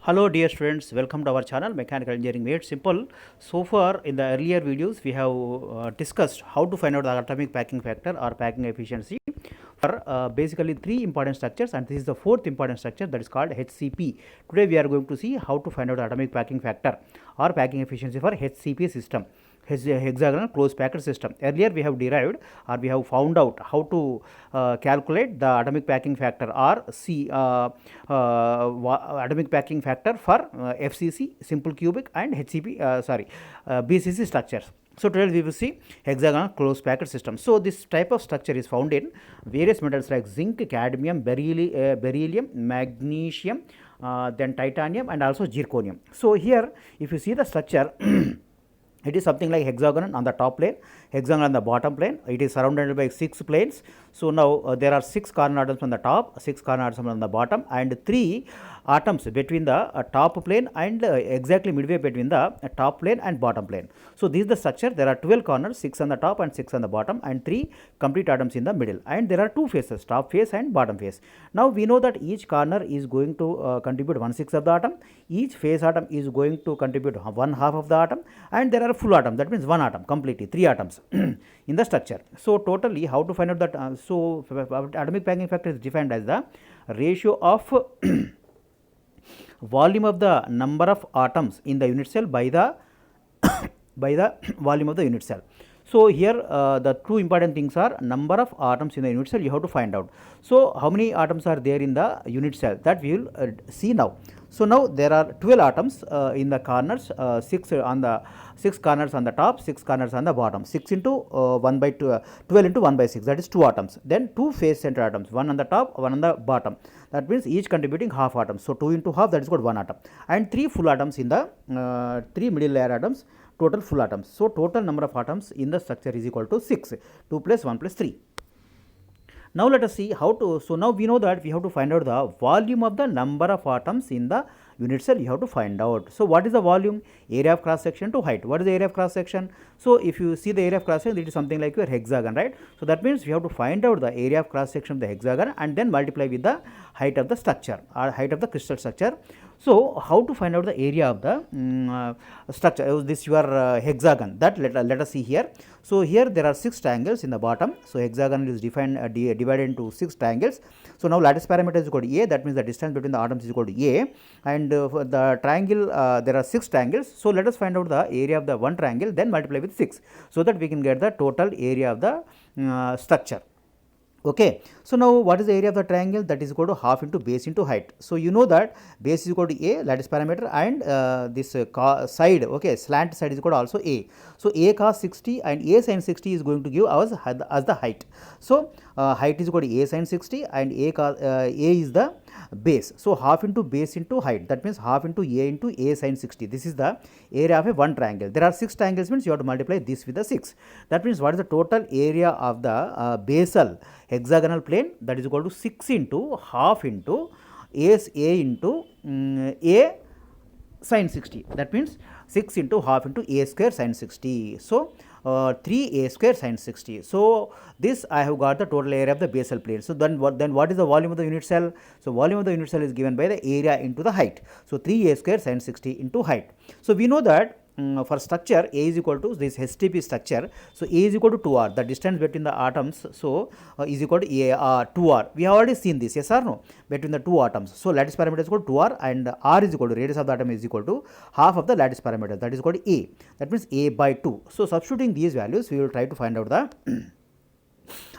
Hello dear students, welcome to our channel Mechanical Engineering Made Simple. So far in the earlier videos we have discussed how to find out the atomic packing factor or packing efficiency for basically three important structures, and this is the fourth important structure, that is called HCP. Today we are going to see how to find out the atomic packing factor or packing efficiency for HCP system, hexagonal closed packed system. Earlier we have derived or we have found out how to calculate the atomic packing factor or atomic packing factor for FCC, simple cubic, and BCC structures. So today we will see hexagonal closed packed system. So this type of structure is found in various metals like zinc, cadmium, beryllium, magnesium, then titanium, and also zirconium. So here if you see the structure it is something like hexagon on the top plane, hexagon on the bottom plane. It is surrounded by 6 planes. So now there are 6 corner atoms on the top, 6 corner atoms on the bottom, and 3 atoms between the top plane and exactly midway between the top plane and bottom plane. So this is the structure. There are 12 corners, 6 on the top and 6 on the bottom, and 3 complete atoms in the middle, and there are 2 faces, top face and bottom face. Now we know that each corner is going to contribute 1/6 of the atom, each face atom is going to contribute 1/2 of the atom, and there are full atom, that means 1 atom completely, 3 atoms in the structure. So totally how to find out that atomic packing factor is defined as the ratio of volume of the number of atoms in the unit cell by the by the volume of the unit cell. So here the two important things are number of atoms in the unit cell you have to find out. So how many atoms are there in the unit cell, that we will see now. So now there are 12 atoms in the corners, 6 on the 6 corners on the top, 6 corners on the bottom, 6 into 1 by 2, 12 into 1 by 6, that is 2 atoms. Then 2 face center atoms, 1 on the top, 1 on the bottom, that means each contributing half atoms. So 2 into half, that is called 1 atom, and 3 full atoms in the 3 middle layer atoms, total full atoms. So total number of atoms in the structure is equal to 6, 2 plus 1 plus 3. Now let us see how to, so now we know that we have to find out the volume of the number of atoms in the unit cell, you have to find out. So what is the volume? Area of cross section to height. What is the area of cross section? So if you see the area of cross section, it is something like your hexagon, right? So that means we have to find out the area of cross section of the hexagon and then multiply with the height of the structure or height of the crystal structure. So how to find out the area of the structure? This your hexagon, that let us see here. So here there are 6 triangles in the bottom. So hexagon is defined divided into 6 triangles. So now lattice parameter is equal to A, that means the distance between the atoms is equal to A, and for the triangle there are 6 triangles. So let us find out the area of the one triangle, then multiply with 6, so that we can get the total area of the structure. Okay. So now what is the area of the triangle? That is equal to half into base into height. So you know that base is equal to A, lattice parameter, and this side, okay, slant side is equal to also A. So A cos 60 and A sin 60 is going to give us as the height. So height is equal to A sin 60 and A is the base. So half into base into height, that means half into A sin 60. This is the area of a one triangle. There are 6 triangles, means you have to multiply this with the 6. That means what is the total area of the basal hexagonal plane? That is equal to 6 into half into A into A sin 60. That means 6 into half into A square sin 60. So 3A square sin 60. So this I have got the total area of the basal plane. So then what is the volume of the unit cell? So volume of the unit cell is given by the area into the height. So 3A square sin 60 into height. So we know that for structure A is equal to this HTP structure. So A is equal to 2R, the distance between the atoms, so is equal to 2R. We have already seen this, yes or no, between the 2 atoms. So lattice parameter is equal to 2R, and R is equal to radius of the atom is equal to half of the lattice parameter, that is equal to A, that means A by 2. So substituting these values, we will try to find out the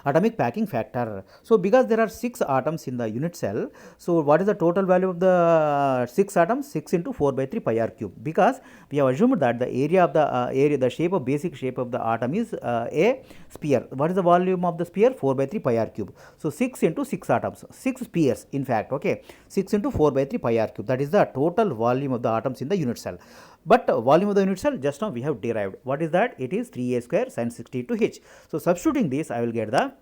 atomic packing factor. So because there are 6 atoms in the unit cell, so what is the total value of the 6 atoms? 6 into 4 by 3 pi r cube, because we have assumed that the area of the shape of basic shape of the atom is a sphere. What is the volume of the sphere? 4 by 3 pi r cube. So 6 into 6 atoms, 6 spheres in fact, okay, 6 into 4 by 3 pi r cube, that is the total volume of the atoms in the unit cell. But volume of the unit cell just now we have derived. What is that? It is 3A square sin 60 to H. So substituting this, I will get the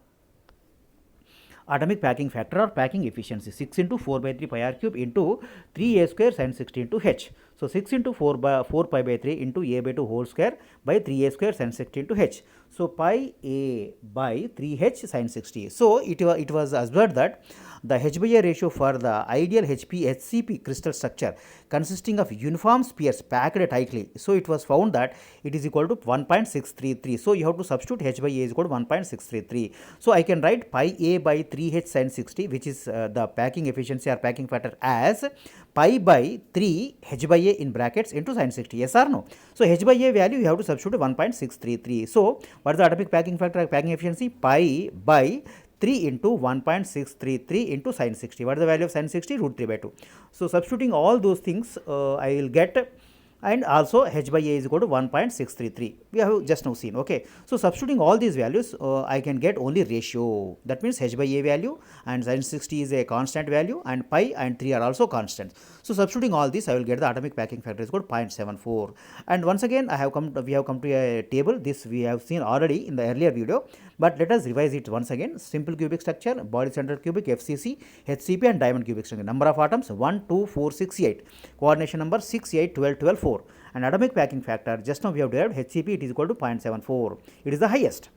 atomic packing factor or packing efficiency, 6 into 4 by 3 pi r cube into 3A square sin 60 into H. So 6 into 4 by 4 pi by 3 into a by 2 whole square by 3a square sin 60 into h. So pi a by 3h sin 60. So it was observed that the h by a ratio for the ideal HCP crystal structure consisting of uniform spheres packed tightly. So it was found that it is equal to 1.633. So you have to substitute h by a is equal to 1.633. So I can write pi a by 3h sin 60, which is the packing efficiency or packing factor, as pi by 3 h by a in brackets into sin 60. Yes or no? So h by a value you have to substitute 1.633. So what is the atomic packing factor or packing efficiency? Pi by 3 into 1.633 into sin 60. What is the value of sin 60? Root 3 by 2. So substituting all those things, I will get, and also h by a is equal to 1.633. We have just now seen. Okay, so substituting all these values, I can get only ratio. That means h by a value and sin 60 is a constant value, and pi and 3 are also constants. So substituting all these, I will get the atomic packing factor is equal to 0.74. And once again, we have come to a table. This we have seen already in the earlier video, but let us revise it once again. Simple cubic structure, body centered cubic, FCC, HCP, and diamond cubic structure. Number of atoms 1, 2, 4, 6, 8. Coordination number 6, 8, 12, 12, 4. And atomic packing factor, just now we have derived HCP, it is equal to 0.74. It is the highest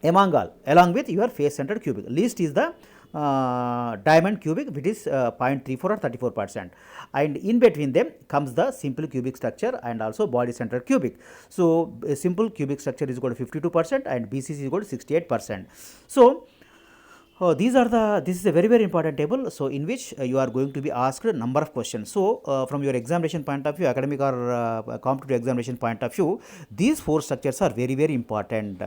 among all, along with your face centered cubic. Least is the diamond cubic, which is 0.34 or 34%, and in between them comes the simple cubic structure and also body centered cubic. So a simple cubic structure is equal to 52% and BCC is equal to 68%. So this is a very important table, so in which you are going to be asked a number of questions. So from your examination point of view, academic or competitive examination point of view, these 4 structures are very important.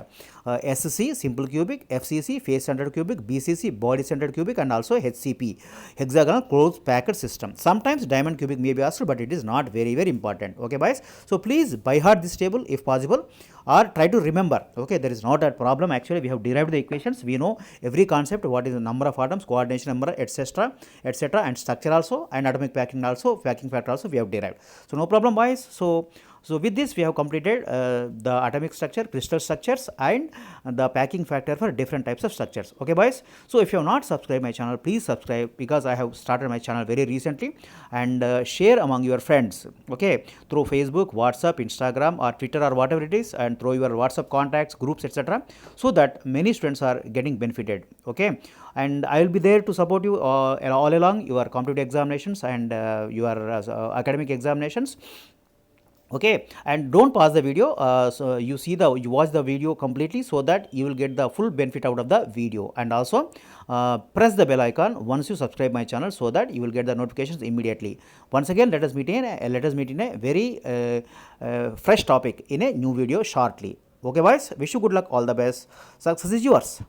SC simple cubic, FCC face centered cubic, BCC body centered cubic, and also HCP hexagonal closed packed system. Sometimes diamond cubic may be asked, but it is not very important. Okay guys, so please by heart this table if possible, or try to remember. Okay, there is not a problem. Actually we have derived the equations, we know every concept, what is the number of atoms, coordination number, etc., and structure also, and atomic packing also, packing factor also we have derived. So no problem boys. So with this we have completed the atomic structure, crystal structures, and the packing factor for different types of structures. Okay boys, so if you have not subscribed my channel, please subscribe, because I have started my channel very recently, and share among your friends, okay, through Facebook, WhatsApp, Instagram, or Twitter, or whatever it is, and through your WhatsApp contacts, groups, etc., so that many students are getting benefited. Okay, and I will be there to support you all along your competitive examinations and your academic examinations. Okay, and don't pause the video. So you watch the video completely, so that you will get the full benefit out of the video. And also press the bell icon once you subscribe my channel, so that you will get the notifications immediately. Once again, let us meet in a very fresh topic in a new video shortly. Okay boys, wish you good luck, all the best, success is yours.